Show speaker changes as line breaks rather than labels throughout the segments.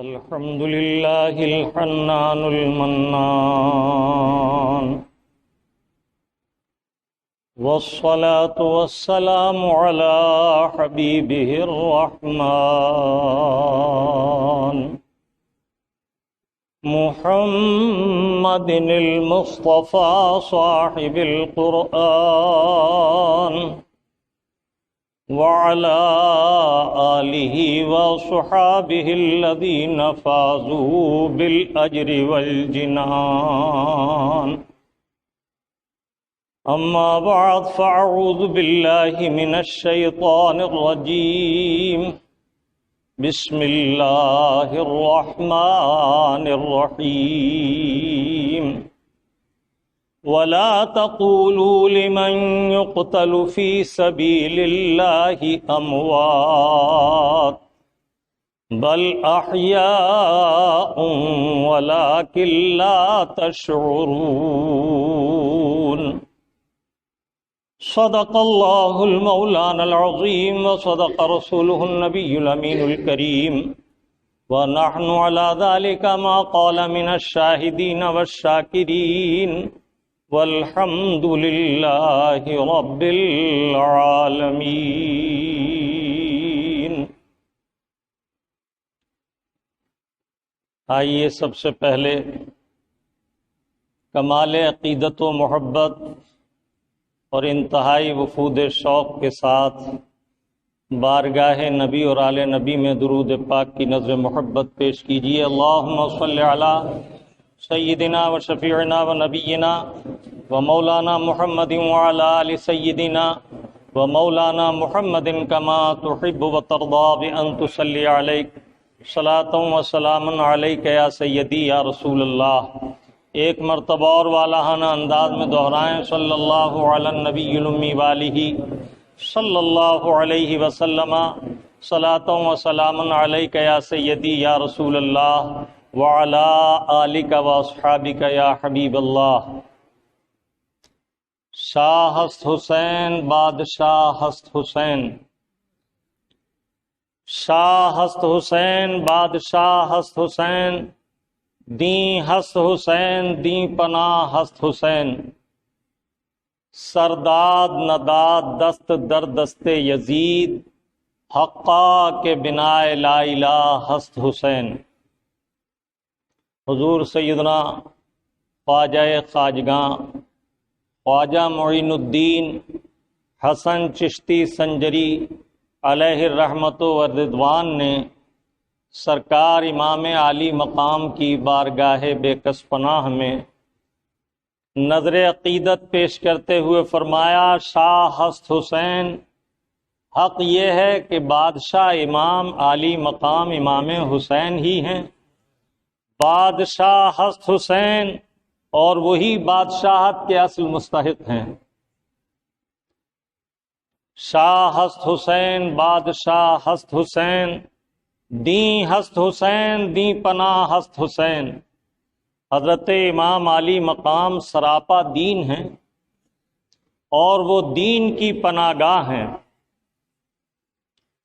الحمد لله الحنان المنان، والصلاة والسلام على حبيبه الرحمن محمد المصطفى صاحب القرآن، وعلى آله وصحابه الذين فازوا بالأجر والجنان. أما بعد، فأعوذ بالله من الشيطان الرجيم. بسم الله الرحمن الرحيم. ولا تقولوا لمن يقتل في سبيل الله أموات بل أحياء ولكن لا تشعرون. صدق الله المولانا العظيم، وصدق رسوله النبي الأمين الكريم، ونحن على ذلك ما قال من الشاهدين والشاكرين، والحمد للہ رب العالمین. آئیے سب سے پہلے کمال عقیدت و محبت اور انتہائی وفود شوق کے ساتھ بارگاہ نبی اور آل نبی میں درود پاک کی نذر محبت پیش کیجیے. اللہم صلی علی سیدنا و شفیعنا و نبینا و مولانا محمد وعلی آل سیدنا و مولانا محمد کما تحب و ترضا بأن تصلی علیک صلاۃ و سلام علیک یا سیدی یا رسول اللہ. ایک مرتبہ اور والہانہ انداز میں دہرائیں صلی اللہ علی النبی الامی والہ صلی اللہ علیہ وسلم صلاۃ و سلام علیک یا سیدی یا رسول اللہ وعلی آلک و اصحابک یا حبیب اللہ. شاہ ہست حسین بادشاہ ہست حسین، شاہ ہست حسین بادشاہ ہست حسین، دیں ہست حسین دیں پناہ ہست حسین. سرداد نداد دست در دست یزید، حقا کے بنا لا الہ ہست حسین. حضور سیدنا خواجہ خواجگاں خواجہ معین الدین حسن چشتی سنجری علیہ الرحمت والرضوان نے سرکار امام عالی مقام کی بارگاہ بے کس پناہ میں نظر عقیدت پیش کرتے ہوئے فرمایا: شاہ ہست حسین، حق یہ ہے کہ بادشاہ امام عالی مقام امام حسین ہی ہیں. بادشاہ ہست حسین اور وہی بادشاہت کے اصل مستحق ہیں. شاہ ہست حسین بادشاہ ہست حسین، دیں ہست حسین دیں پناہ ہست حسین. حضرت امام علی مقام سراپا دین ہیں اور وہ دین کی پناہ گاہ ہیں.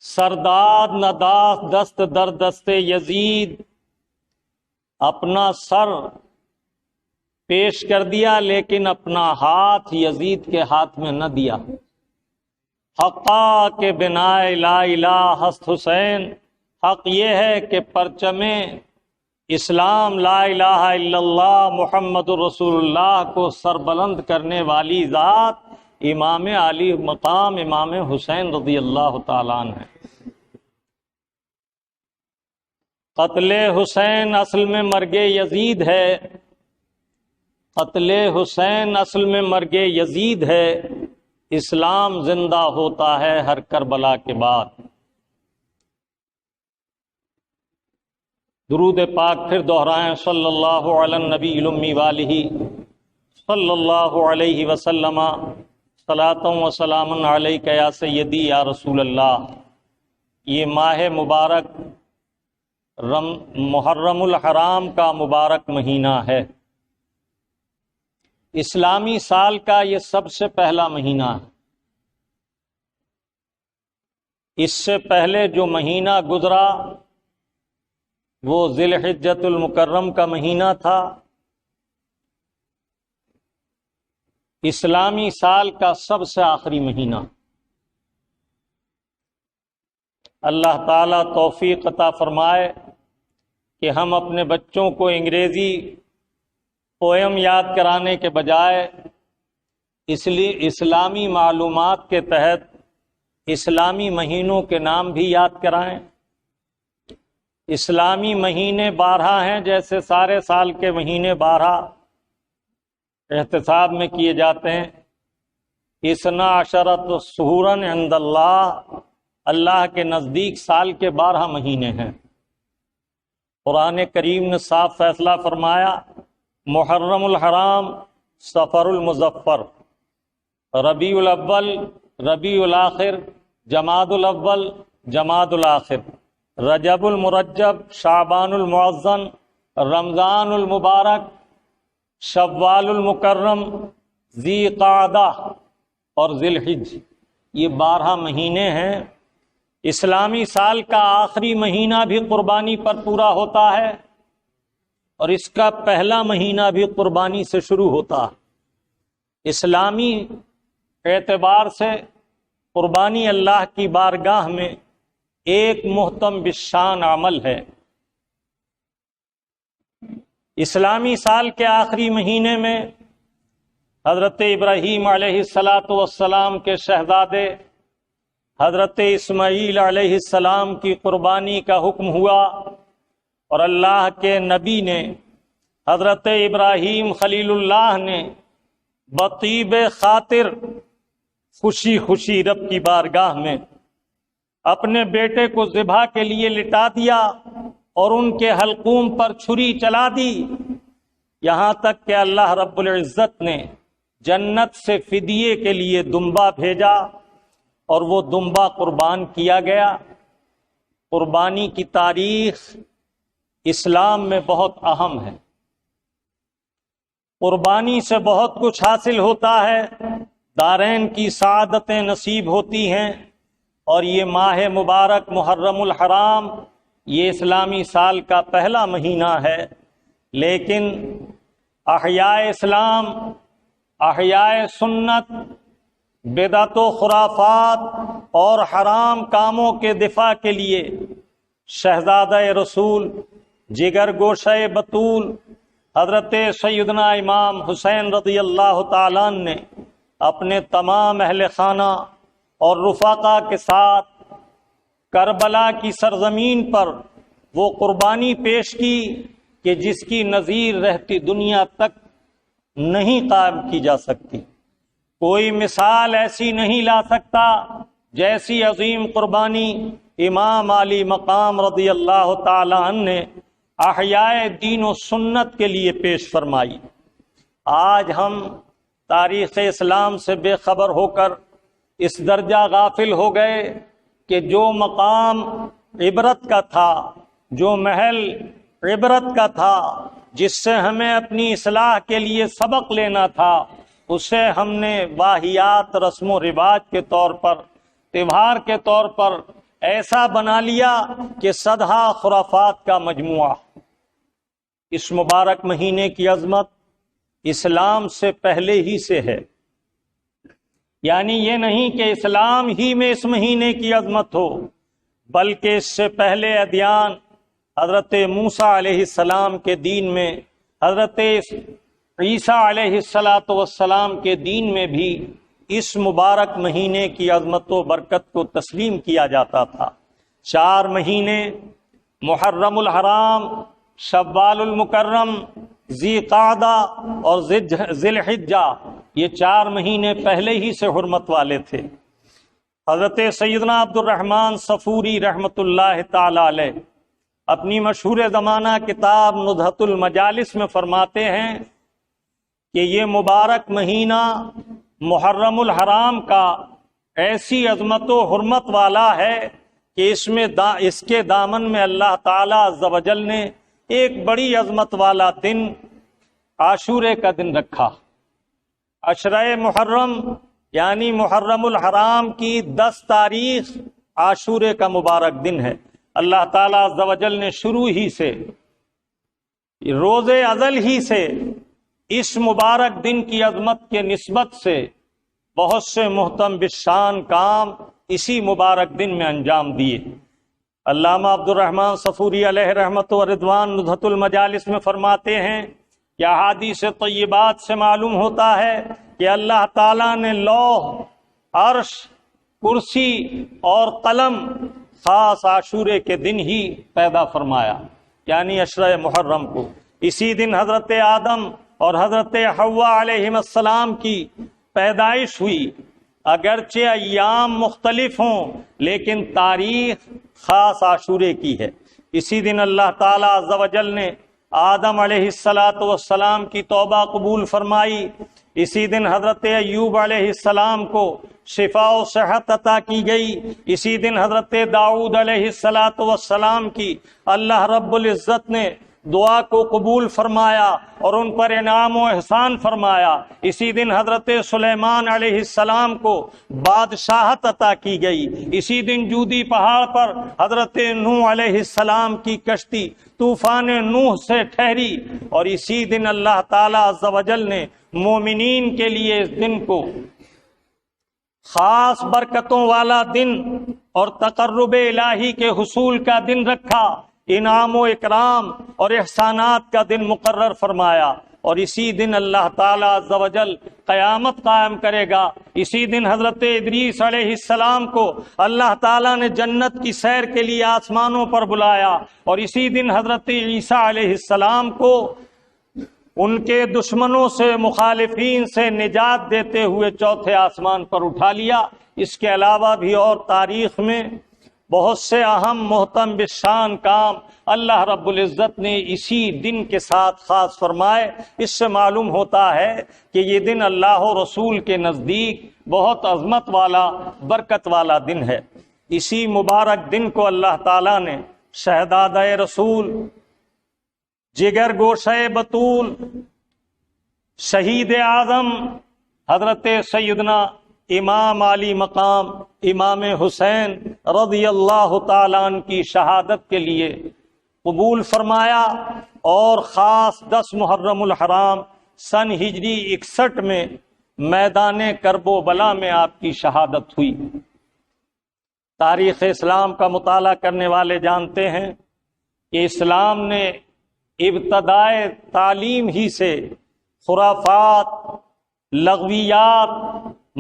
سرداد نداست دست در دست یزید، اپنا سر پیش کر دیا لیکن اپنا ہاتھ یزید کے ہاتھ میں نہ دیا. حقا کے بنا لا الہ ہست حسین، حق یہ ہے کہ پرچم اسلام لا الہ الا اللہ محمد رسول اللہ کو سربلند کرنے والی ذات امام علی مقام امام حسین رضی اللہ تعالیٰ عنہ ہے. قتل حسین اصل میں مرگ یزید ہے، قتل حسین اصل میں مرگ یزید ہے. اسلام زندہ ہوتا ہے ہر کربلا کے بعد. درود پاک پھر دہرائیں صلی اللہ علی النبی الامی والہ صلی اللہ علیہ وسلم صلاۃ و سلام علیک یا سیدی یا رسول اللہ. یہ ماہ مبارک محرم الحرام کا مبارک مہینہ ہے. اسلامی سال کا یہ سب سے پہلا مہینہ ہے. اس سے پہلے جو مہینہ گزرا وہ ذی الحجۃ المکرم کا مہینہ تھا، اسلامی سال کا سب سے آخری مہینہ۔ اللہ تعالیٰ توفیق عطا فرمائے کہ ہم اپنے بچوں کو انگریزی پوئم یاد کرانے کے بجائے اس لیے اسلامی معلومات کے تحت اسلامی مہینوں کے نام بھی یاد کرائیں۔ اسلامی مہینے 12 ہیں، جیسے سارے سال کے مہینے 12 احتساب میں کیے جاتے ہیں۔ 12 شہورن عند اللہ، اللہ کے نزدیک سال کے 12 مہینے ہیں۔ قرآن کریم نے صاف فیصلہ فرمایا، محرم الحرام، صفر المظفر، ربیع الاول، ربیع الآخر، جمادی الاول، جمادی الآخر، رجب المرجب، شعبان المعظم، رمضان المبارک، شوال المکرم، ذی قعدہ اور ذی الحج۔ یہ 12 مہینے ہیں۔ اسلامی سال کا آخری مہینہ بھی قربانی پر پورا ہوتا ہے، اور اس کا پہلا مہینہ بھی قربانی سے شروع ہوتا ہے۔ اسلامی اعتبار سے قربانی اللہ کی بارگاہ میں ایک محتم بالشان عمل ہے۔ اسلامی سال کے آخری مہینے میں حضرت ابراہیم علیہ السلام کے شہزادے حضرت اسماعیل علیہ السلام کی قربانی کا حکم ہوا، اور اللہ کے نبی نے حضرت ابراہیم خلیل اللہ نے بطیب خاطر خوشی خوشی رب کی بارگاہ میں اپنے بیٹے کو ذبح کے لیے لٹا دیا اور ان کے حلقوم پر چھری چلا دی، یہاں تک کہ اللہ رب العزت نے جنت سے فدیے کے لیے دمبا بھیجا اور وہ دمبا قربان کیا گیا۔ قربانی کی تاریخ اسلام میں بہت اہم ہے۔ قربانی سے بہت کچھ حاصل ہوتا ہے، دارین کی سعادتیں نصیب ہوتی ہیں، اور یہ ماہ مبارک محرم الحرام یہ اسلامی سال کا پہلا مہینہ ہے، لیکن احیاء اسلام، احیاء سنت، بدعت و خرافات اور حرام کاموں کے دفاع کے لیے شہزادہ رسول، جگر گوشہ بطول حضرت سیدنا امام حسین رضی اللہ تعالیٰ نے اپنے تمام اہل خانہ اور رفقا کے ساتھ کربلا کی سرزمین پر وہ قربانی پیش کی کہ جس کی نظیر رہتی دنیا تک نہیں قائم کی جا سکتی۔ کوئی مثال ایسی نہیں لا سکتا جیسی عظیم قربانی امام علی مقام رضی اللہ تعالی عنہ نے احیاء دین و سنت کے لیے پیش فرمائی۔ آج ہم تاریخ اسلام سے بے خبر ہو کر اس درجہ غافل ہو گئے کہ جو مقام عبرت کا تھا، جو محل عبرت کا تھا، جس سے ہمیں اپنی اصلاح کے لیے سبق لینا تھا، اسے ہم نے واہیات رسم و رواج کے طور پر، تہوار کے طور پر ایسا بنا لیا کہ صدہا خرافات کا مجموعہ۔ اس مبارک مہینے کی عظمت اسلام سے پہلے ہی سے ہے، یعنی یہ نہیں کہ اسلام ہی میں اس مہینے کی عظمت ہو، بلکہ اس سے پہلے ادیان حضرت موسیٰ علیہ السلام کے دین میں، حضرت عیسیٰ علیہ السلام کے دین میں بھی اس مبارک مہینے کی عظمت و برکت کو تسلیم کیا جاتا تھا۔ 4 مہینے محرم الحرام، شوال المکرم، ذی قعدہ اور ذی الحجہ، یہ 4 مہینے پہلے ہی سے حرمت والے تھے۔ حضرت سیدنا عبد الرحمن صفوری رحمۃ اللہ تعالی علیہ اپنی مشہور زمانہ کتاب نزہۃ المجالس میں فرماتے ہیں کہ یہ مبارک مہینہ محرم الحرام کا ایسی عظمت و حرمت والا ہے کہ اس کے دامن میں اللہ تعالیٰ عز و جل نے ایک بڑی عظمت والا دن عاشورے کا دن رکھا۔ عشرہ محرم یعنی محرم الحرام کی 10 تاریخ عاشورے کا مبارک دن ہے۔ اللہ تعالیٰ عز و جل نے شروع ہی سے، روز ازل ہی سے اس مبارک دن کی عظمت کے نسبت سے بہت سے محتم بالشان کام اسی مبارک دن میں انجام دیے۔ علامہ عبد الرحمن صفوری علیہ رحمت و رضوان نزہۃ المجالس میں فرماتے ہیں کہ احادیث طیبات سے معلوم ہوتا ہے کہ اللہ تعالیٰ نے لوح، عرش، کرسی اور قلم خاص عاشورے کے دن ہی پیدا فرمایا، یعنی عشرہ محرم کو۔ اسی دن حضرت آدم اور حضرت حوا علیہ السلام کی پیدائش ہوئی۔ اگرچہ ایام مختلف ہوں لیکن تاریخ خاص عاشورے کی ہے۔ اسی دن اللہ تعالیٰ عز و جل نے آدم علیہ السلام کی توبہ قبول فرمائی۔ اسی دن حضرت ایوب علیہ السلام کو شفا و صحت عطا کی گئی۔ اسی دن حضرت داؤد علیہ السلام کی اللہ رب العزت نے دعا کو قبول فرمایا اور ان پر انعام و احسان فرمایا۔ اسی دن حضرت سلیمان علیہ السلام کو بادشاہت عطا کی گئی۔ اسی دن جودی پہاڑ پر حضرت نوح علیہ السلام کی کشتی طوفان نوح سے ٹھہری، اور اسی دن اللہ تعالیٰ عز و جل نے مومنین کے لیے اس دن کو خاص برکتوں والا دن اور تقرب الہی کے حصول کا دن رکھا، انعام و اکرام اور احسانات کا دن مقرر فرمایا۔ اور اسی دن اللہ تعالیٰ عز و جل قیامت قائم کرے گا۔ اسی دن حضرت ادریس علیہ السلام کو اللہ تعالیٰ نے جنت کی سیر کے لیے آسمانوں پر بلایا، اور اسی دن حضرت عیسیٰ علیہ السلام کو ان کے دشمنوں سے، مخالفین سے نجات دیتے ہوئے چوتھے آسمان پر اٹھا لیا۔ اس کے علاوہ بھی اور تاریخ میں بہت سے اہم محتم بالشان کام اللہ رب العزت نے اسی دن کے ساتھ خاص فرمائے۔ اس سے معلوم ہوتا ہے کہ یہ دن اللہ و رسول کے نزدیک بہت عظمت والا، برکت والا دن ہے۔ اسی مبارک دن کو اللہ تعالیٰ نے شہزادہ رسول، جگر گوشہ بطول، شہید اعظم حضرت سیدنا امام علی مقام امام حسین رضی اللہ تعالیٰ عنہ کی شہادت کے لیے قبول فرمایا، اور خاص 10 محرم الحرام سن ہجری 61 میں میدان کرب و بلا میں آپ کی شہادت ہوئی۔ تاریخ اسلام کا مطالعہ کرنے والے جانتے ہیں کہ اسلام نے ابتدائے تعلیم ہی سے خرافات، لغویات،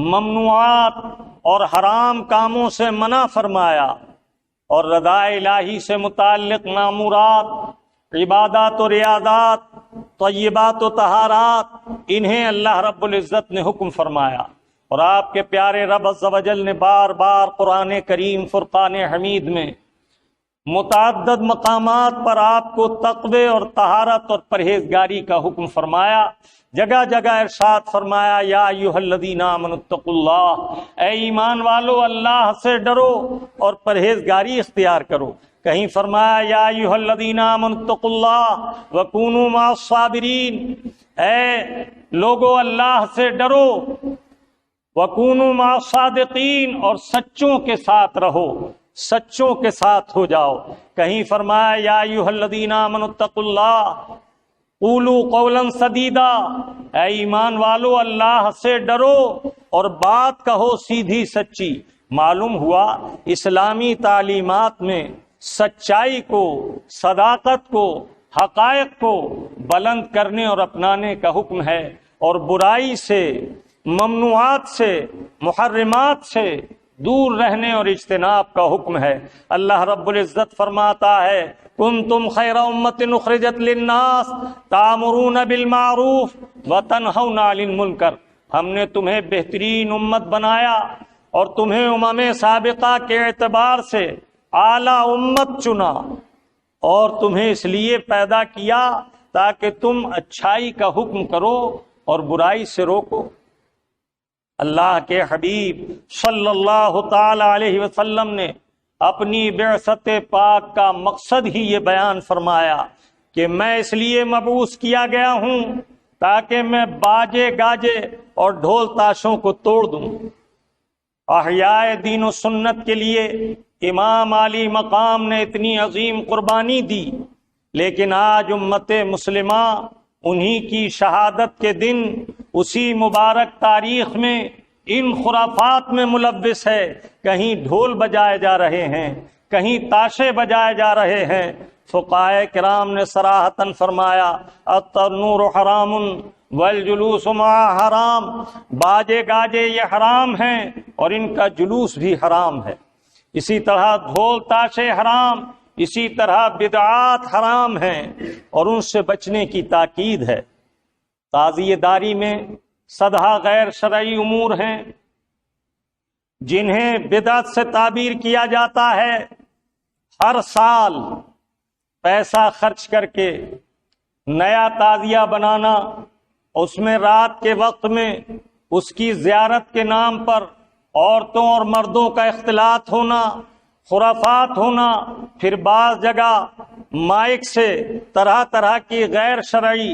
ممنوعات اور حرام کاموں سے منع فرمایا، اور رضا الہی سے متعلق معمورات، عبادات و ریاضات، طیبات و طہارات، انہیں اللہ رب العزت نے حکم فرمایا۔ اور آپ کے پیارے رب عز و جل نے بار بار قرآن کریم فرقان حمید میں متعدد مقامات پر آپ کو تقوی اور طہارت اور پرہیزگاری کا حکم فرمایا۔ جگہ جگہ ارشاد فرمایا، یا ایھا الذین آمنوا اتقوا اللہ، اے ایمان والو اللہ سے ڈرو اور پرہیزگاری اختیار کرو۔ کہیں فرمایا، یا ایھا الذین آمنوا اتقوا اللہ وکونوا مع الصابرین، اے لوگو اللہ سے ڈرو، وکونوا مع الصادقین، اور سچوں کے ساتھ رہو، سچوں کے ساتھ ہو جاؤ۔ کہیں فرمایا، یا ایھا الذین آمنوا اتقوا اللہ قولوا قولا سدیدا، اے ایمان والو اللہ سے ڈرو اور بات کہو سیدھی سچی۔ معلوم ہوا اسلامی تعلیمات میں سچائی کو، صداقت کو، حقائق کو بلند کرنے اور اپنانے کا حکم ہے، اور برائی سے، ممنوعات سے، محرمات سے دور رہنے اور اجتناب کا حکم ہے۔ اللہ رب العزت فرماتا ہے، کنتم خیر امت اخرجت للناس تأمرون بالمعروف وتنہون عن المنکر، ہم نے تمہیں بہترین امت بنایا اور تمہیں امم سابقہ کے اعتبار سے اعلیٰ امت چنا، اور تمہیں اس لیے پیدا کیا تاکہ تم اچھائی کا حکم کرو اور برائی سے روکو۔ اللہ کے حبیب صلی اللہ تعالی علیہ وسلم نے اپنی بعثت پاک کا مقصد ہی یہ بیان فرمایا کہ میں اس لیے مبعوث کیا گیا ہوں تاکہ میں باجے گاجے اور ڈھول تاشوں کو توڑ دوں، احیاء دین و سنت کے لیے امام علی مقام نے اتنی عظیم قربانی دی، لیکن آج امت مسلمہ انہی کی شہادت کے دن اسی مبارک تاریخ میں ان خرافات میں ملوث ہے۔ کہیں ڈھول بجائے جا رہے ہیں، کہیں تاشے بجائے جا رہے ہیں۔ فقہاء کرام نے صراحتاً فرمایا التنور حرام والجلوس معہ حرام، باجے گاجے یہ حرام ہیں اور ان کا جلوس بھی حرام ہے۔ اسی طرح ڈھول تاشے حرام، اسی طرح بدعات حرام ہیں اور ان سے بچنے کی تاکید ہے۔ تعزیہ داری میں سدھا غیر شرعی امور ہیں جنہیں بدعت سے تعبیر کیا جاتا ہے۔ ہر سال پیسہ خرچ کر کے نیا تعزیہ بنانا، اس میں رات کے وقت میں اس کی زیارت کے نام پر عورتوں اور مردوں کا اختلاط ہونا، خرافات ہونا، پھر بعض جگہ مائک سے طرح طرح کی غیر شرعی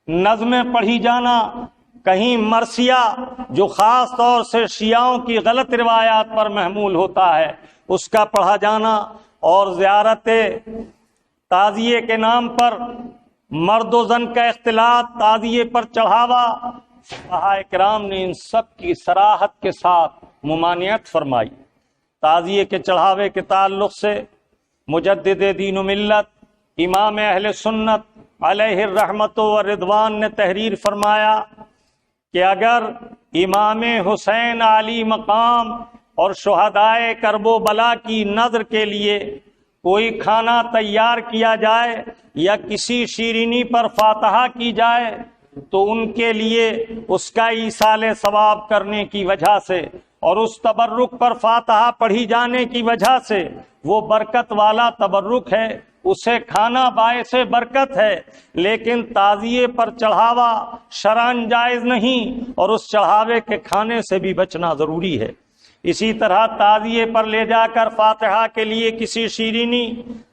نظمیں پڑھی جانا، کہیں مرثیہ جو خاص طور سے شیعوں کی غلط روایات پر محمول ہوتا ہے اس کا پڑھا جانا، اور زیارت تعزیے کے نام پر مرد و زن کا اختلاط، تعزیے پر چڑھاوا، فقہاء کرام نے ان سب کی صراحت کے ساتھ ممانعت فرمائی۔ تعزیے کے چڑھاوے کے تعلق سے مجدد دین و ملت امام اہل سنت علیہ الرحمت و رضوان نے تحریر فرمایا کہ اگر امام حسین علی مقام اور شہدائے کرب و بلا کی نذر کے لیے کوئی کھانا تیار کیا جائے یا کسی شیرینی پر فاتحہ کی جائے تو ان کے لیے اس کا ایصال ثواب کرنے کی وجہ سے اور اس تبرک پر فاتحہ پڑھی جانے کی وجہ سے وہ برکت والا تبرک ہے، اسے کھانا باعث برکت ہے، لیکن تعزیے پر چڑھاوا شرعاً جائز نہیں اور اس چڑھاوے کے کھانے سے بھی بچنا ضروری ہے۔ اسی طرح تعزیے پر لے جا کر فاتحہ کے لیے کسی شیرینی،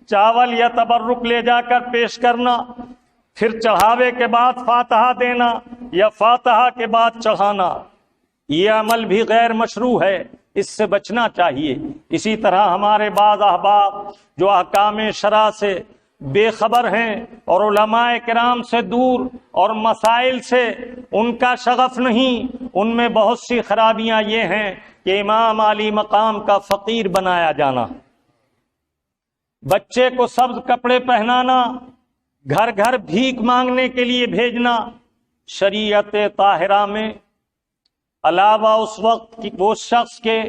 چاول یا تبرک لے جا کر پیش کرنا، پھر چڑھاوے کے بعد فاتحہ دینا یا فاتحہ کے بعد چڑھانا، یہ عمل بھی غیر مشروع ہے، اس سے بچنا چاہیے۔ اسی طرح ہمارے بعض احباب جو احکام شرع سے بے خبر ہیں اور علماء کرام سے دور اور مسائل سے ان کا شغف نہیں، ان میں بہت سی خرابیاں یہ ہیں کہ امام علی مقام کا فقیر بنایا جانا، بچے کو سبز کپڑے پہنانا، گھر گھر بھیک مانگنے کے لیے بھیجنا، شریعت طاہرہ میں علاوہ اس وقت کی وہ شخص کے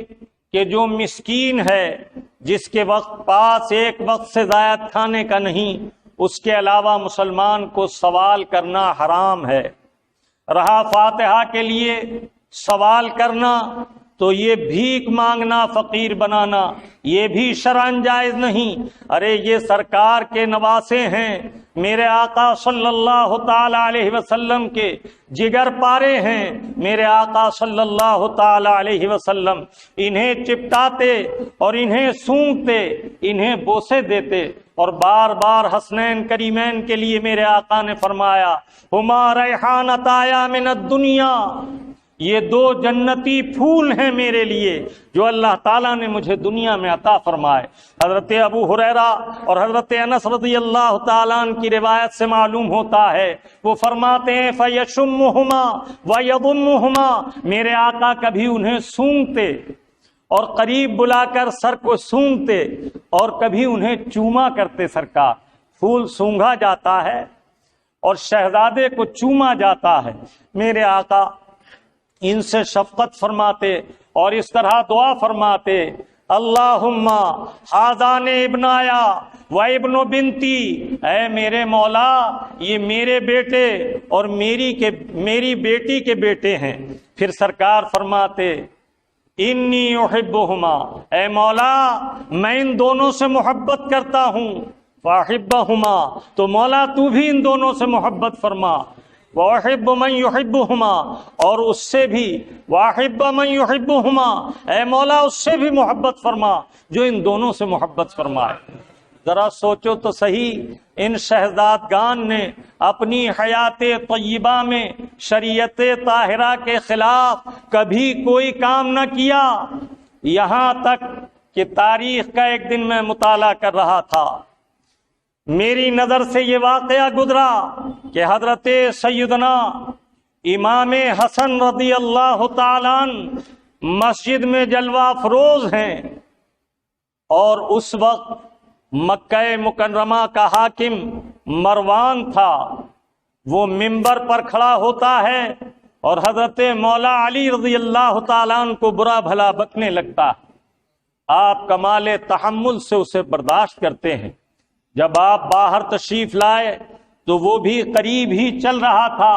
کہ جو مسکین ہے، جس کے وقت پاس ایک وقت سے زائد کھانے کا نہیں، اس کے علاوہ مسلمان کو سوال کرنا حرام ہے۔ رہا فاتحہ کے لیے سوال کرنا تو یہ بھیک مانگنا، فقیر بنانا، یہ بھی شرعاً جائز نہیں۔ ارے یہ سرکار کے نواسے ہیں، میرے آقا صلی اللہ تعالی علیہ وسلم کے جگر پارے ہیں، میرے آقا صلی اللہ تعالی علیہ وسلم انہیں چپٹاتے اور انہیں سونگتے، انہیں بوسے دیتے، اور بار بار حسنین کریمین کے لیے میرے آقا نے فرمایا ہما ریحانتایا من الدنیا، یہ دو جنتی پھول ہیں میرے لیے جو اللہ تعالیٰ نے مجھے دنیا میں عطا فرمائے۔ حضرت ابو ہریرہ اور حضرت انس رضی اللہ تعالیٰ عنہ کی روایت سے معلوم ہوتا ہے، وہ فرماتے ہیں فَيَشُمُّهُمَا وَيَضُمُّهُمَا، میرے آقا کبھی انہیں سونگتے اور قریب بلا کر سر کو سونگتے اور کبھی انہیں چوما کرتے۔ سرکار، پھول سونگا جاتا ہے اور شہزادے کو چوما جاتا ہے، میرے آقا ان سے شفقت فرماتے اور اس طرح دعا فرماتے اللہم ہذان ابنایا و ابن بنتی، اے میرے مولا یہ میرے بیٹے اور میری بیٹی کے بیٹے ہیں۔ پھر سرکار فرماتے انی احبہما، اے مولا میں ان دونوں سے محبت کرتا ہوں، فاحبہما، تو مولا تو بھی ان دونوں سے محبت فرما، وَأُحِبُّ مَن يُحِبُّهُمَا، اور اس سے بھی وَأُحِبَّ مَن يُحِبُّهُمَا، اے مولا اس سے بھی محبت فرما جو ان دونوں سے محبت فرمائے۔ ذرا سوچو تو صحیح، ان شہزادگان نے اپنی حیات طیبہ میں شریعت طاہرہ کے خلاف کبھی کوئی کام نہ کیا، یہاں تک کہ تاریخ کا ایک دن میں مطالعہ کر رہا تھا، میری نظر سے یہ واقعہ گزرا کہ حضرت سیدنا امام حسن رضی اللہ تعالیٰ عنہ مسجد میں جلوہ افروز ہیں، اور اس وقت مکہ مکرمہ کا حاکم مروان تھا، وہ منبر پر کھڑا ہوتا ہے اور حضرت مولا علی رضی اللہ تعالیٰ عنہ کو برا بھلا بکنے لگتا ہے۔ آپ کمال تحمل سے اسے برداشت کرتے ہیں۔ جب آپ باہر تشریف لائے تو وہ بھی قریب ہی چل رہا تھا۔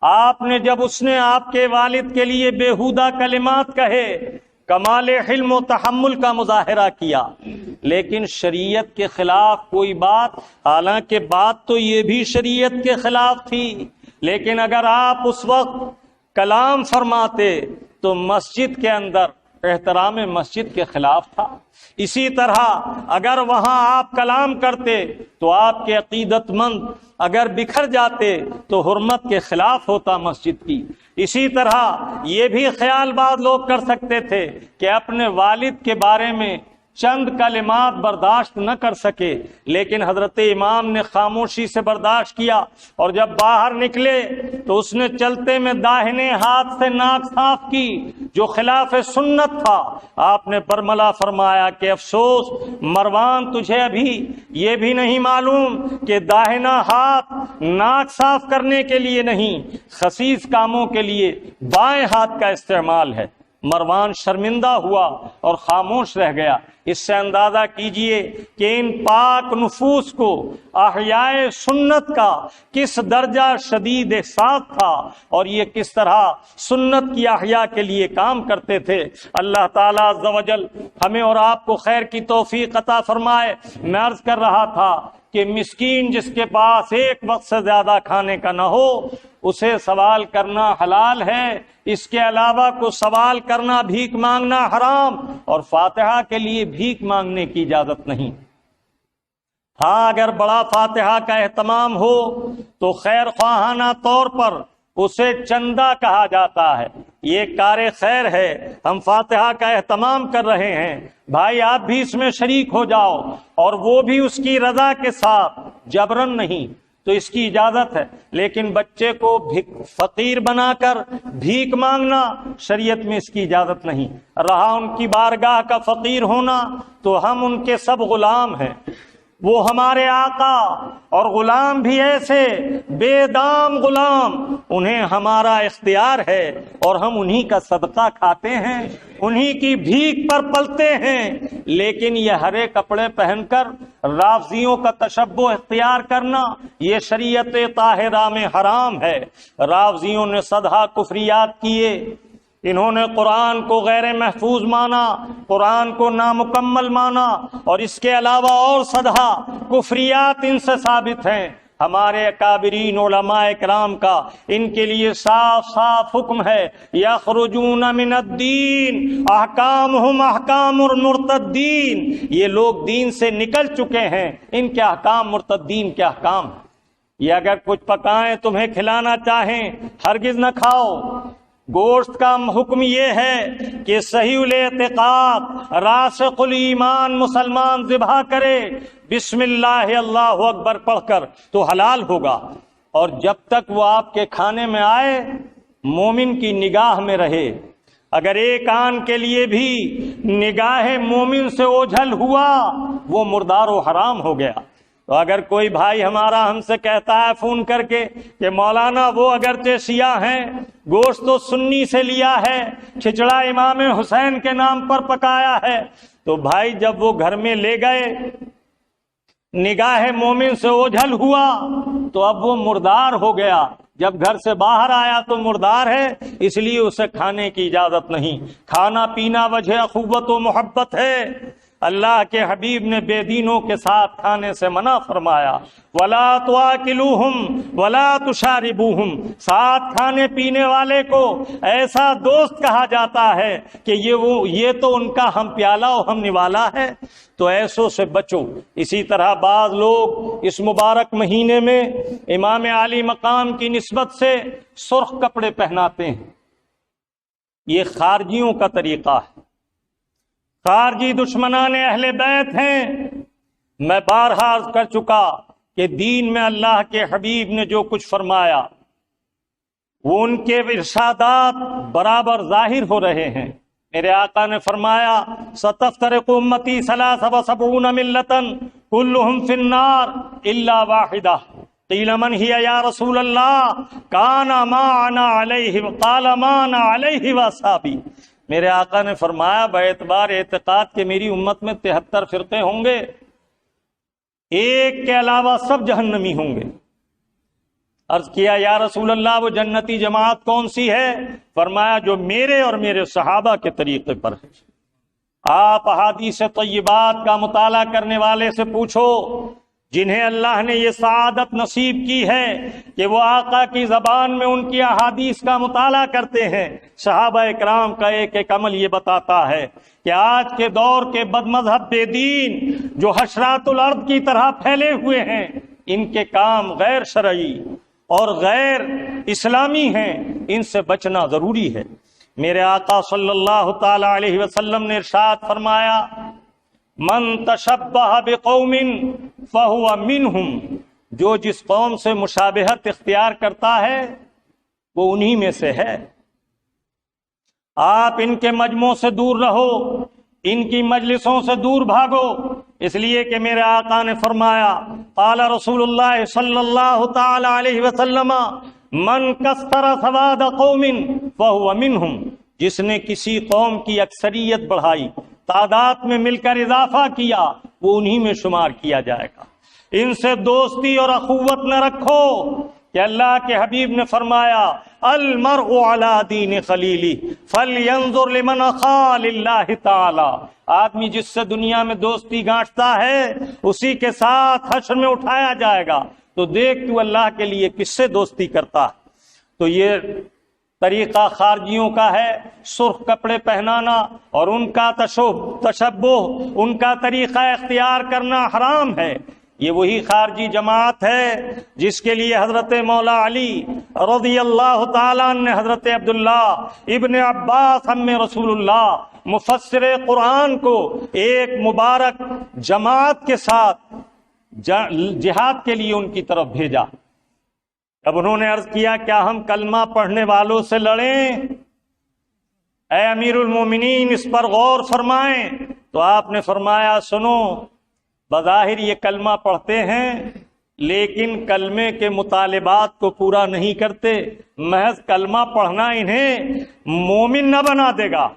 آپ نے جب اس نے آپ کے والد کے لیے بےہودہ کلمات کہے، کمال حلم و تحمل کا مظاہرہ کیا، لیکن شریعت کے خلاف کوئی بات، حالانکہ بات تو یہ بھی شریعت کے خلاف تھی، لیکن اگر آپ اس وقت کلام فرماتے تو مسجد کے اندر احترام مسجد کے خلاف تھا۔ اسی طرح اگر وہاں آپ کلام کرتے تو آپ کے عقیدت مند اگر بکھر جاتے تو حرمت کے خلاف ہوتا مسجد کی۔ اسی طرح یہ بھی خیال بعض لوگ کر سکتے تھے کہ اپنے والد کے بارے میں چند کلمات برداشت نہ کر سکے، لیکن حضرت امام نے خاموشی سے برداشت کیا، اور جب باہر نکلے تو اس نے چلتے میں داہنے ہاتھ سے ناک صاف کی، جو خلاف سنت تھا۔ آپ نے برملا فرمایا کہ افسوس مروان، تجھے ابھی یہ بھی نہیں معلوم کہ داہنا ہاتھ ناک صاف کرنے کے لیے نہیں، خسیس کاموں کے لیے بائیں ہاتھ کا استعمال ہے۔ مروان شرمندہ ہوا اور خاموش رہ گیا۔ اس سے اندازہ کیجئے کہ ان پاک نفوس کو احیاء سنت کا کس درجہ شدید احساس تھا، اور یہ کس طرح سنت کی احیاء کے لیے کام کرتے تھے۔ اللہ تعالیٰ عز و جل ہمیں اور آپ کو خیر کی توفیق عطا فرمائے۔ میں عرض کر رہا تھا کہ مسکین جس کے پاس ایک وقت سے زیادہ کھانے کا نہ ہو، اسے سوال کرنا حلال ہے، اس کے علاوہ کو سوال کرنا، بھیک مانگنا حرام، اور فاتحہ کے لیے بھیک مانگنے کی اجازت نہیں۔ ہاں اگر بڑا فاتحہ کا اہتمام ہو تو خیر خواہانہ طور پر اسے چندہ کہا جاتا ہے، یہ کار خیر ہے، ہم فاتحہ کا اہتمام کر رہے ہیں، بھائی آپ بھی اس میں شریک ہو جاؤ، اور وہ بھی اس کی رضا کے ساتھ، جبرن نہیں، تو اس کی اجازت ہے۔ لیکن بچے کو فقیر بنا کر بھیک مانگنا، شریعت میں اس کی اجازت نہیں۔ رہا ان کی بارگاہ کا فقیر ہونا، تو ہم ان کے سب غلام ہیں، وہ ہمارے آقا، اور غلام بھی ایسے بے دام غلام، انہیں ہمارا اختیار ہے، اور ہم انہی کا صدقہ کھاتے ہیں، انہی کی بھیک پر پلتے ہیں۔ لیکن یہ ہرے کپڑے پہن کر رافضیوں کا تشبہ اختیار کرنا، یہ شریعت طاہرہ میں حرام ہے۔ رافضیوں نے صدہا کفریات کیے، انہوں نے قرآن کو غیر محفوظ مانا، قرآن کو نامکمل مانا، اور اس کے علاوہ اور صدہا کفریات ان سے ثابت ہیں۔ ہمارے اکابرین علماء کرام کا ان کے لیے صاف صاف حکم ہے، یخرجون من الدین احکامہم احکام المرتدین، یہ لوگ دین سے نکل چکے ہیں، ان کے احکام مرتدین کے احکام ہیں۔ یہ اگر کچھ پکائیں تمہیں کھلانا چاہیں، ہرگز نہ کھاؤ۔ گوشت کا حکم یہ ہے کہ صحیح الاعتقاد راسخ الایمان مسلمان ذبح کرے بسم اللہ اللہ اکبر پڑھ کر تو حلال ہوگا، اور جب تک وہ آپ کے کھانے میں آئے مومن کی نگاہ میں رہے۔ اگر ایک آن کے لیے بھی نگاہ مومن سے اوجھل ہوا وہ مردار و حرام ہو گیا۔ تو اگر کوئی بھائی ہمارا ہم سے کہتا ہے فون کر کے کہ مولانا وہ اگرچہ شیعہ ہیں، گوشت تو سنی سے لیا ہے، کھچڑا امام حسین کے نام پر پکایا ہے، تو بھائی جب وہ گھر میں لے گئے نگاہ مومن سے اوجھل ہوا تو اب وہ مردار ہو گیا، جب گھر سے باہر آیا تو مردار ہے، اس لیے اسے کھانے کی اجازت نہیں۔ کھانا پینا وجہ اخوت و محبت ہے۔ اللہ کے حبیب نے بے دینوں کے ساتھ کھانے سے منع فرمایا، وَلَا تُوَاكِلُوهُمْ وَلَا تُشَارِبُوهُمْ، ساتھ کھانے پینے والے کو ایسا دوست کہا جاتا ہے کہ یہ تو ان کا ہم پیالہ و ہم نوالا ہے، تو ایسوں سے بچو۔ اسی طرح بعض لوگ اس مبارک مہینے میں امام عالی مقام کی نسبت سے سرخ کپڑے پہناتے ہیں، یہ خارجیوں کا طریقہ ہے۔ خارجی دشمنان اہل بیت ہیں۔ میں بارہا عرض کر چکا کہ دین میں اللہ کے حبیب نے جو کچھ فرمایا وہ ان کے ارشادات برابر ظاہر ہو رہے ہیں۔ میرے آقا نے فرمایا ستفترق امتی 73 ملتا کلہم فی النار الا واحدہ قیل من ہی یا رسول اللہ کان ما انا علیہ قال ما انا علیہ واصحابی۔ میرے آقا نے فرمایا باعتبار اعتقاد کہ میری امت میں 73 فرقے ہوں گے، ایک کے علاوہ سب جہنمی ہوں گے۔ عرض کیا یا رسول اللہ وہ جنتی جماعت کون سی ہے؟ فرمایا جو میرے اور میرے صحابہ کے طریقے پر ہے۔ آپ احادیث طیبات کا مطالعہ کرنے والے سے پوچھو جنہیں اللہ نے یہ سعادت نصیب کی ہے کہ وہ آقا کی زبان میں ان کی احادیث کا مطالعہ کرتے ہیں۔ صحابہ اکرام کا ایک ایک عمل یہ بتاتا ہے کہ آج کے دور کے بد مذہب بے دین جو حشرات الارض کی طرح پھیلے ہوئے ہیں، ان کے کام غیر شرعی اور غیر اسلامی ہیں، ان سے بچنا ضروری ہے۔ میرے آقا صلی اللہ تعالی علیہ وسلم نے ارشاد فرمایا من تشبہ بقوم فہو منہم، جو جس قوم سے مشابہت اختیار کرتا ہے وہ انہی میں سے ہے۔ آپ ان کے مجموعوں سے دور رہو، ان کی مجلسوں سے دور بھاگو، اس لیے کہ میرے آقا نے فرمایا قال رسول اللہ صلی اللہ تعالی علیہ وسلم من کثر سواد قوم فہو منہم، جس نے کسی قوم کی اکثریت بڑھائی، تعداد میں مل کر اضافہ کیا، وہ انہی میں شمار کیا جائے گا۔ ان سے دوستی اور اخوت نہ رکھو کہ اللہ کے حبیب نے فرمایا المرء علی دین خلیلی فلینظر لمن اخا للہ تعالی، آدمی جس سے دنیا میں دوستی گانٹتا ہے اسی کے ساتھ حشر میں اٹھایا جائے گا، تو دیکھ تو اللہ کے لیے کس سے دوستی کرتا ہے۔ تو یہ طریقہ خارجیوں کا ہے، سرخ کپڑے پہنانا اور ان کا تشبہ، ان کا طریقہ اختیار کرنا حرام ہے۔ یہ وہی خارجی جماعت ہے جس کے لیے حضرت مولا علی رضی اللہ تعالیٰ نے حضرت عبداللہ ابن عباس عم رسول اللہ مفسر قرآن کو ایک مبارک جماعت کے ساتھ جہاد کے لیے ان کی طرف بھیجا۔ اب انہوں نے عرض کیا کیا ہم کلمہ پڑھنے والوں سے لڑیں؟ اے امیر المومنین اس پر غور فرمائیں۔ تو آپ نے فرمایا سنو، بظاہر یہ کلمہ پڑھتے ہیں لیکن کلمے کے مطالبات کو پورا نہیں کرتے، محض کلمہ پڑھنا انہیں مومن نہ بنا دے گا۔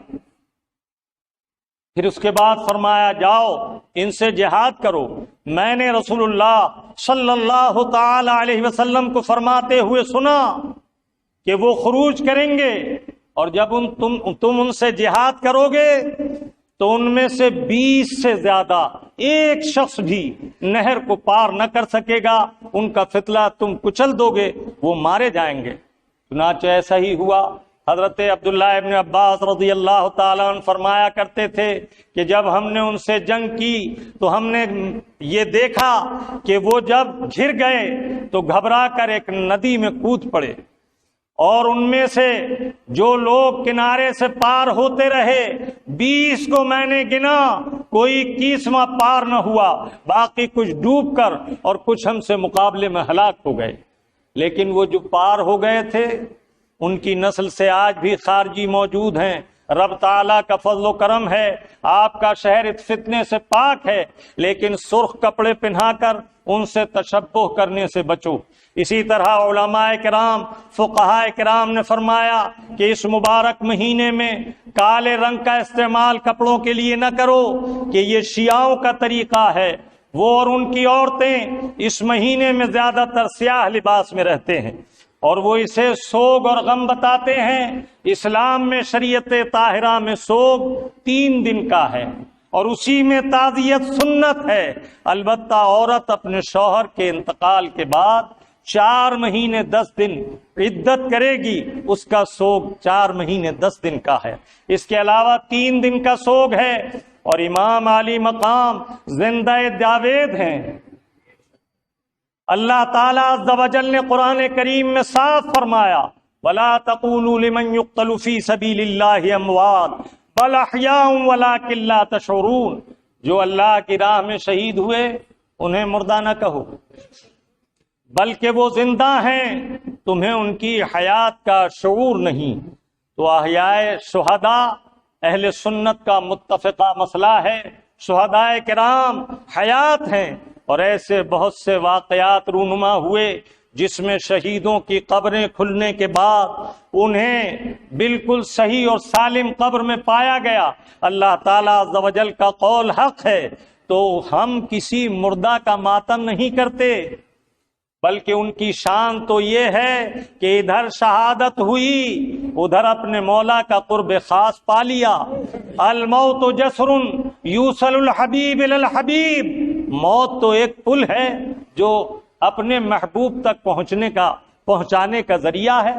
پھر اس کے بعد فرمایا جاؤ ان سے جہاد کرو۔ میں نے رسول اللہ صلی اللہ تعالی علیہ وسلم کو فرماتے ہوئے سنا کہ وہ خروج کریں گے اور جب تم ان سے جہاد کرو گے تو ان میں سے 20 سے زیادہ ایک شخص بھی نہر کو پار نہ کر سکے گا، ان کا فتلہ تم کچل دو گے، وہ مارے جائیں گے۔ چنانچہ ایسا ہی ہوا۔ حضرت عبداللہ ابن عباس رضی اللہ تعالیٰ عنہ فرمایا کرتے تھے کہ جب ہم نے ان سے جنگ کی تو ہم نے یہ دیکھا کہ وہ جب گھر گئے تو گھبرا کر ایک ندی میں کود پڑے، اور ان میں سے جو لوگ کنارے سے پار ہوتے رہے 20 کو میں نے گنا، کوئی 21واں پار نہ ہوا، باقی کچھ ڈوب کر اور کچھ ہم سے مقابلے میں ہلاک ہو گئے۔ لیکن وہ جو پار ہو گئے تھے ان کی نسل سے آج بھی خارجی موجود ہیں۔ رب تعالیٰ کا فضل و کرم ہے، آپ کا شہر اس فتنے سے پاک ہے، لیکن سرخ کپڑے پہنا کر ان سے تشبہ کرنے سے بچو۔ اسی طرح علماء کرام، فقہاء کرام نے فرمایا کہ اس مبارک مہینے میں کالے رنگ کا استعمال کپڑوں کے لیے نہ کرو کہ یہ شیعوں کا طریقہ ہے۔ وہ اور ان کی عورتیں اس مہینے میں زیادہ تر سیاہ لباس میں رہتے ہیں اور وہ اسے سوگ اور غم بتاتے ہیں۔ اسلام میں شریعت طاہرہ میں سوگ 3 دن کا ہے اور اسی میں تعزیت سنت ہے۔ البتہ عورت اپنے شوہر کے انتقال کے بعد 4 مہینے 10 دن عدت کرے گی، اس کا سوگ 4 مہینے 10 دن کا ہے۔ اس کے علاوہ 3 دن کا سوگ ہے، اور امام علی مقام زندہ جاوید ہیں۔ اللہ تعالیٰ عز و جل نے قرآن کریم میں صاف فرمایا وَلَا تَقُولُوا لِمَنْ يُقْتَلُ فِي سَبِيلِ اللَّهِ أَمْوَاتٌ بل احیاء ولکن لا تشعرون، جو اللہ کی راہ میں شہید ہوئے انہیں مردہ نہ کہو، بلکہ وہ زندہ ہیں، تمہیں ان کی حیات کا شعور نہیں۔ تو احیاء شہداء اہل سنت کا متفقہ مسئلہ ہے، شہداء کرام حیات ہیں، اور ایسے بہت سے واقعات رونما ہوئے جس میں شہیدوں کی قبریں کھلنے کے بعد انہیں بالکل صحیح اور سالم قبر میں پایا گیا۔ اللہ تعالیٰ عز و جل کا قول حق ہے، تو ہم کسی مردہ کا ماتم نہیں کرتے، بلکہ ان کی شان تو یہ ہے کہ ادھر شہادت ہوئی، ادھر اپنے مولا کا قرب خاص پا لیا۔ الموت جسر یوصل الحبیب الی الحبیب، موت تو ایک پل ہے جو اپنے محبوب تک پہنچانے کا ذریعہ ہے۔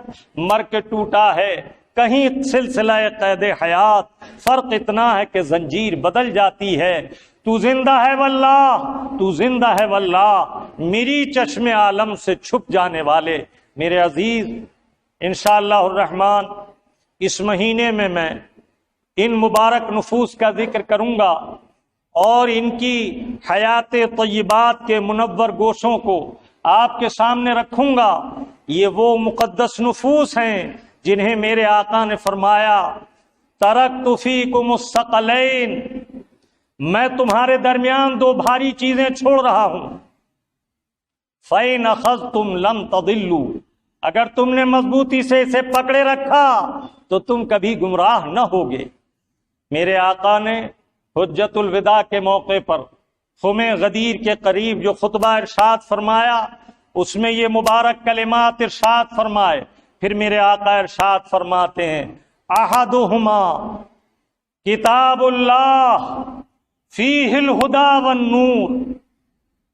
مر کے ٹوٹا ہے کہیں سلسلہ قید حیات، فرق اتنا ہے کہ زنجیر بدل جاتی ہے۔ تو زندہ ہے واللہ، تو زندہ ہے واللہ، میری چشم عالم سے چھپ جانے والے۔ میرے عزیز، انشاءاللہ الرحمن اس مہینے میں ان مبارک نفوس کا ذکر کروں گا اور ان کی حیات طیبات کے منور گوشوں کو آپ کے سامنے رکھوں گا۔ یہ وہ مقدس نفوس ہیں جنہیں میرے آقا نے فرمایا ترکت فیکم الثقلین، میں تمہارے درمیان دو بھاری چیزیں چھوڑ رہا ہوں، فَإِنْ أَخَذْتُمْ لَمْ تَضِلُّوا، اگر تم نے مضبوطی سے اسے پکڑے رکھا تو تم کبھی گمراہ نہ ہوگے۔ میرے آقا نے حجت الوداع کے موقع پر خم غدیر کے قریب جو خطبہ ارشاد فرمایا اس میں یہ مبارک کلمات ارشاد فرمائے۔ پھر میرے آقا ارشاد فرماتے ہیں احدہما کتاب اللہ فیہ الہدی والنور،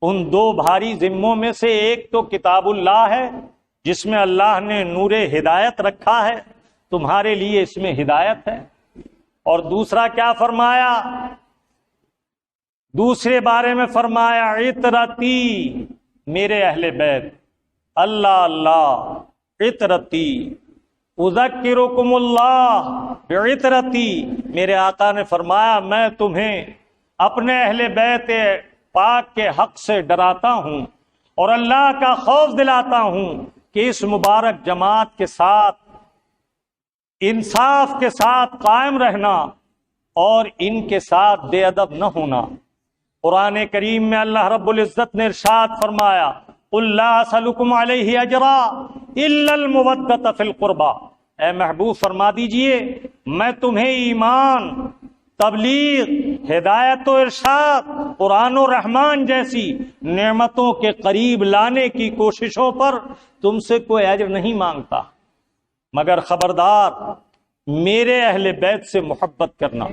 ان دو بھاری ذموں میں سے ایک تو کتاب اللہ ہے جس میں اللہ نے نور ہدایت رکھا ہے، تمہارے لیے اس میں ہدایت ہے، اور دوسرا کیا فرمایا؟ دوسرے بارے میں فرمایا عطرتی، میرے اہل بیت، اللہ اللہ عطرتی، اذکرکم اللہ بعطرتی، میرے آقا نے فرمایا میں تمہیں اپنے اہل بیت پاک کے حق سے ڈراتا ہوں اور اللہ کا خوف دلاتا ہوں کہ اس مبارک جماعت کے ساتھ انصاف کے ساتھ قائم رہنا اور ان کے ساتھ بے ادب نہ ہونا۔ قرآن کریم میں اللہ رب العزت نے ارشاد فرمایا قل لا اسألکم علیہ اجرا الا المودۃ فی القربى، اے محبوب فرما دیجئے میں تمہیں ایمان، تبلیغ، ہدایت و ارشاد، قرآن و رحمان جیسی نعمتوں کے قریب لانے کی کوششوں پر تم سے کوئی اجر نہیں مانگتا، مگر خبردار میرے اہل بیت سے محبت کرنا۔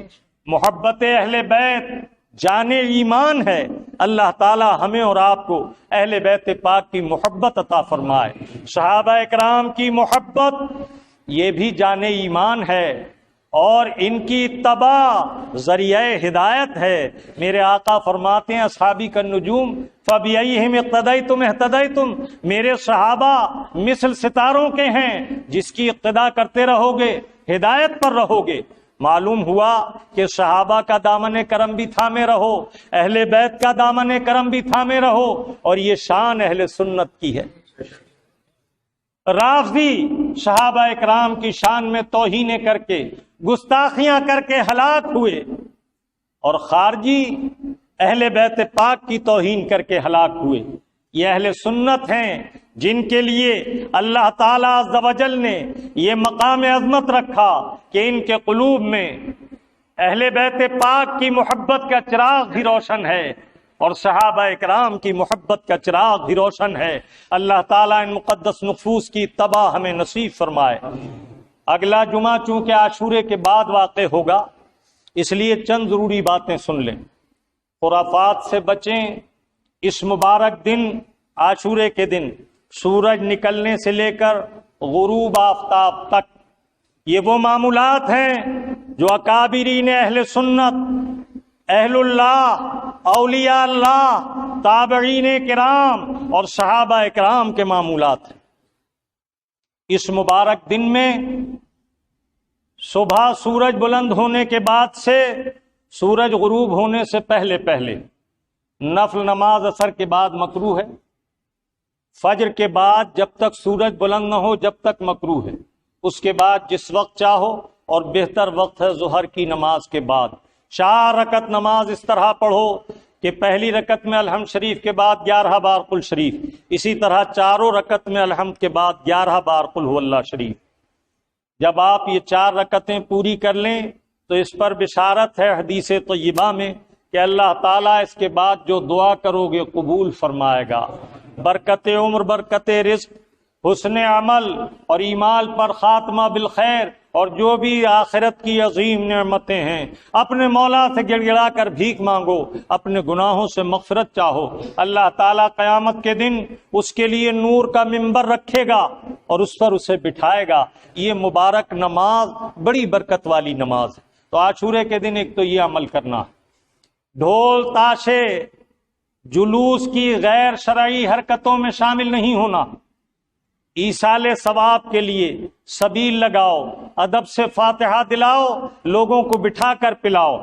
محبت اہل بیت جان ایمان ہے۔ اللہ تعالی ہمیں اور آپ کو اہل بیت پاک کی محبت عطا فرمائے۔ صحابہ اکرام کی محبت یہ بھی جان ایمان ہے اور ان کی اتباع ذریعہ ہدایت ہے۔ میرے آقا فرماتے ہیں اصحابی کالنجوم فبأیہم اقتدیتم اہتدیتم، میرے صحابہ مثل ستاروں کے ہیں، جس کی اقتداء کرتے رہو گے ہدایت پر رہو گے۔ معلوم ہوا کہ صحابہ کا دامن کرم بھی تھامے رہو، اہل بیت کا دامن کرم بھی تھامے رہو، اور یہ شان اہل سنت کی ہے۔ رافضی صحابہ اکرام کی شان میں توہین کر کے، گستاخیاں کر کے ہلاک ہوئے، اور خارجی اہل بیت پاک کی توہین کر کے ہلاک ہوئے۔ یہ اہل سنت ہیں جن کے لیے اللہ تعالیٰ عز و جل نے یہ مقام عظمت رکھا کہ ان کے قلوب میں اہل بیت پاک کی محبت کا چراغ بھی روشن ہے اور صحابہ اکرام کی محبت کا چراغ بھی روشن ہے۔ اللہ تعالیٰ ان مقدس نفوس کی اتباع ہمیں نصیب فرمائے۔ اگلا جمعہ چونکہ عاشورے کے بعد واقع ہوگا اس لیے چند ضروری باتیں سن لیں۔ خرافات سے بچیں۔ اس مبارک دن عاشورے کے دن سورج نکلنے سے لے کر غروب آفتاب تک یہ وہ معمولات ہیں جو اکابرین اہل سنت، اہل اللہ، اولیاء اللہ، تابعین کرام اور صحابہ کرام کے معمولات ہیں۔ اس مبارک دن میں صبح سورج بلند ہونے کے بعد سے سورج غروب ہونے سے پہلے پہلے نفل نماز عصر کے بعد مکروہ ہے، فجر کے بعد جب تک سورج بلند نہ ہو جب تک مکروہ ہے، اس کے بعد جس وقت چاہو، اور بہتر وقت ہے ظہر کی نماز کے بعد۔ 4 رکعت نماز اس طرح پڑھو کہ پہلی رکعت میں الحمد شریف کے بعد 11 بار قل شریف، اسی طرح چاروں رکعت میں الحمد کے بعد 11 بار قل هو اللہ شریف۔ جب آپ یہ 4 رکعتیں پوری کر لیں تو اس پر بشارت ہے حدیث طیبہ میں کہ اللہ تعالیٰ اس کے بعد جو دعا کرو گے قبول فرمائے گا۔ برکت عمر، برکت رزق، حسن عمل اور ایمان پر خاتمہ بالخیر، اور جو بھی آخرت کی عظیم نعمتیں ہیں، اپنے مولا سے گڑ گڑا کر بھیک مانگو، اپنے گناہوں سے مغفرت چاہو۔ اللہ تعالیٰ قیامت کے دن اس کے لیے نور کا منبر رکھے گا اور اس پر اسے بٹھائے گا۔ یہ مبارک نماز بڑی برکت والی نماز ہے۔ تو عاشورے کے دن ایک تو یہ عمل کرنا، ڈھول تاشے جلوس کی غیر شرعی حرکتوں میں شامل نہیں ہونا، ایصال ثواب کے لیے سبیل لگاؤ، ادب سے فاتحہ دلاؤ، لوگوں کو بٹھا کر پلاؤ،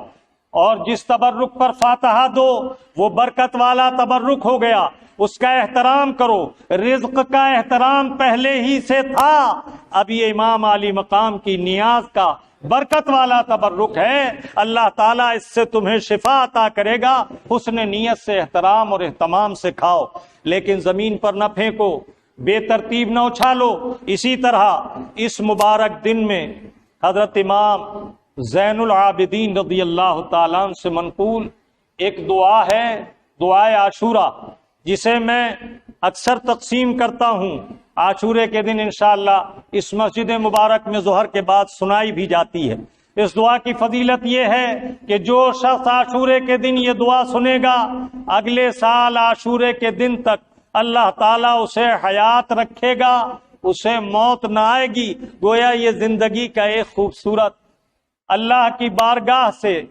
اور جس تبرک پر فاتحہ دو وہ برکت والا تبرک ہو گیا، اس کا احترام کرو۔ رزق کا احترام پہلے ہی سے تھا، اب یہ امام علی مقام کی نیاز کا برکت والا تبرک ہے۔ اللہ تعالیٰ اس سے تمہیں شفا عطا کرے گا۔ حسن نیت سے احترام اور اہتمام سے کھاؤ، لیکن زمین پر نہ پھینکو، بے ترتیب نہ اچھالو۔ اسی طرح اس مبارک دن میں حضرت امام زین العابدین رضی اللہ تعالیٰ عنہ سے منقول ایک دعا ہے، دعائے عاشورہ، جسے میں اکثر تقسیم کرتا ہوں۔ عاشورے کے دن انشاءاللہ اس مسجد مبارک میں ظہر کے بعد سنائی بھی جاتی ہے۔ اس دعا کی فضیلت یہ ہے کہ جو شخص عاشورے کے دن یہ دعا سنے گا، اگلے سال عاشورے کے دن تک اللہ تعالیٰ اسے حیات رکھے گا، اسے موت نہ آئے گی۔ گویا یہ زندگی کا ایک خوبصورت اللہ کی بارگاہ سے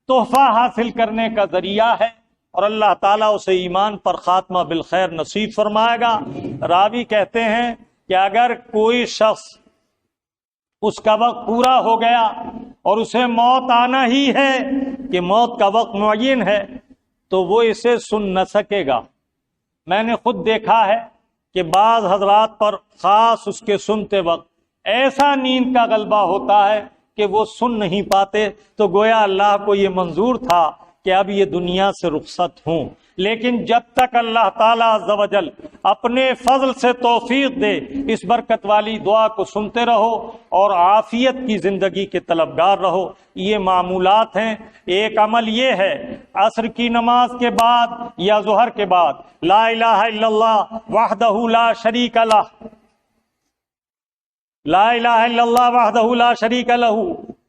تحفہ حاصل کرنے کا ذریعہ ہے، اور اللہ تعالیٰ اسے ایمان پر خاتمہ بالخیر نصیب فرمائے گا۔ راوی کہتے ہیں کہ اگر کوئی شخص اس کا وقت پورا ہو گیا اور اسے موت آنا ہی ہے کہ موت کا وقت معین ہے، تو وہ اسے سن نہ سکے گا۔ میں نے خود دیکھا ہے کہ بعض حضرات پر خاص اس کے سنتے وقت ایسا نیند کا غلبہ ہوتا ہے کہ وہ سن نہیں پاتے، تو گویا اللہ کو یہ منظور تھا کہ اب یہ دنیا سے رخصت ہوں۔ لیکن جب تک اللہ تعالیٰ عز و جل اپنے فضل سے توفیق دے، اس برکت والی دعا کو سنتے رہو اور عافیت کی زندگی کے طلبگار رہو۔ یہ معمولات ہیں۔ ایک عمل یہ ہے، عصر کی نماز کے بعد یا ظہر کے بعد لا الہ الا اللہ وحدہ لا شریک لہ، لا الہ الا اللہ وحدہ لا شریک لہ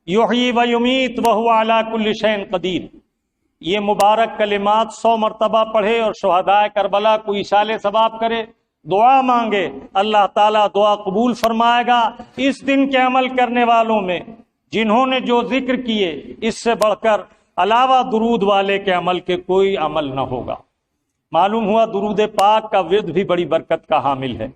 یحیی و یمیت وہو علی کل شیء قدیر، یہ مبارک کلمات 100 مرتبہ پڑھے اور شہدائے کربلا کو ایصال ثواب کرے، دعا مانگے، اللہ تعالیٰ دعا قبول فرمائے گا۔ اس دن کے عمل کرنے والوں میں جنہوں نے جو ذکر کیے، اس سے بڑھ کر علاوہ درود والے کے عمل کے کوئی عمل نہ ہوگا۔ معلوم ہوا درود پاک کا ورد بھی بڑی برکت کا حامل ہے۔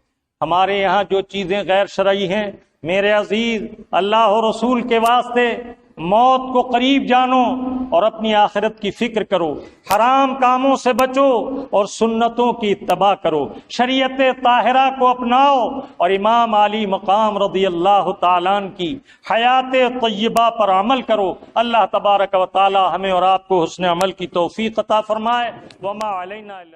ہمارے یہاں جو چیزیں غیر شرعی ہیں، میرے عزیز، اللہ و رسول کے واسطے موت کو قریب جانو اور اپنی آخرت کی فکر کرو، حرام کاموں سے بچو اور سنتوں کی اتباع کرو، شریعت طاہرہ کو اپناؤ اور امام علی مقام رضی اللہ تعالیٰ عنہ کی حیات طیبہ پر عمل کرو۔ اللہ تبارک و تعالی ہمیں اور آپ کو حسن عمل کی توفیق عطا فرمائے۔ وما علینا